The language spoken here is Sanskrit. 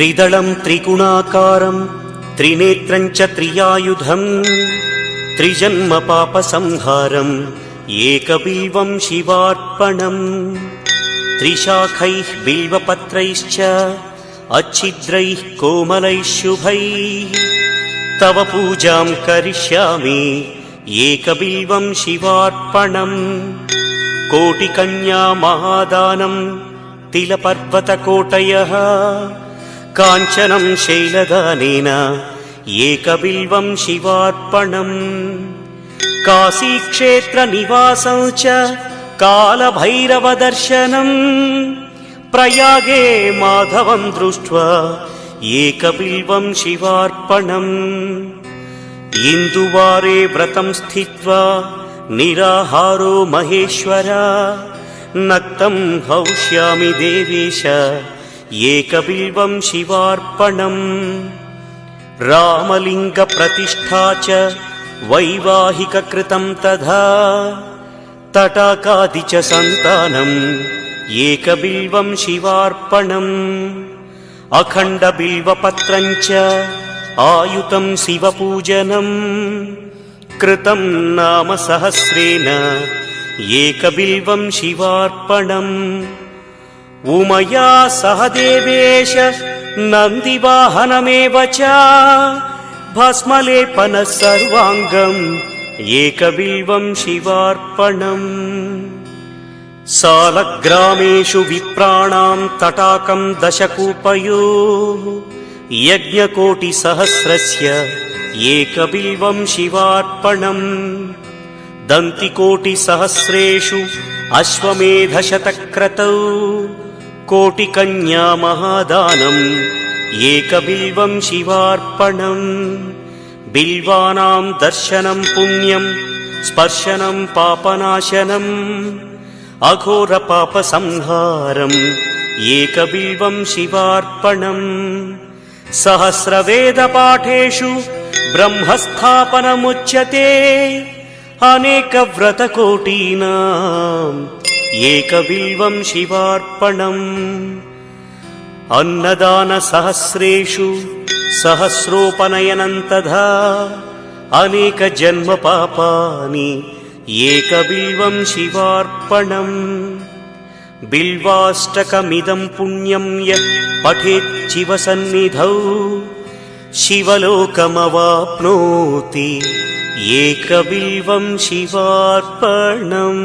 त्रिदलं त्रिगुणाकारं त्रिनेत्रं च त्रियायुधं त्रिजन्म पापसंहारम् एकबिल्वं शिवार्पणम् त्रिशाखैः बिल्वपत्रैश्च अच्छिद्रैः कोमलैः शुभैः तव पूजां करिष्यामि एकबिल्वं शिवार्पणम् कोटिकन्या महादानं तिलपर्वतकोटयः काञ्चनं शैलदानेन एकबिल्वं शिवार्पणम् काशीक्षेत्रनिवासं च कालभैरवदर्शनम् प्रयागे माधवं दृष्ट्वा एकबिल्वं शिवार्पणम् इन्दुवारे व्रतं स्थित्वा निराहारो महेश्वर नक्तं हौष्यामि देवेश एकबिल्वं शिवार्पणम् रामलिङ्गप्रतिष्ठा च वैवाहिककृतं तथा तटाकादि च सन्तानम् एकबिल्वं शिवार्पणम् अखण्डबिल्वपत्रं च आयुतं शिवपूजनम् कृतं नाम सहस्रेण एकबिल्वं शिवार्पणम् उमया सह देवेश नन्दिवाहनमेव च भस्मलेपनः सर्वाङ्गम् एकबिल्वं शिवार्पणम् सालग्रामेषु विप्राणां तटाकं दशकूपयोः यज्ञकोटिसहस्रस्य एकबिल्वं शिवार्पणम् दन्तिकोटिसहस्रेषु अश्वमेधशतक्रतौ कोटिकन्या महादानम् एकबिल्वं शिवार्पणम् बिल्वानां दर्शनं पुण्यं स्पर्शनं पापनाशनम् अघोरपापसंहारम् एकबिल्वं शिवार्पणम् सहस्रवेदपाठेषु ब्रह्मस्थापनमुच्यते अनेकव्रतकोटीनाम् एकबिल्वं शिवार्पणम् अन्नदानसहस्रेषु सहस्रोपनयनं तथा अनेकजन्मपापानि एकबिल्वं शिवार्पणम् बिल्वाष्टकमिदं पुण्यं यः पठेत् शिवसन्निधौ शिवलोकमवाप्नोति एकबिल्वं शिवार्पणम्।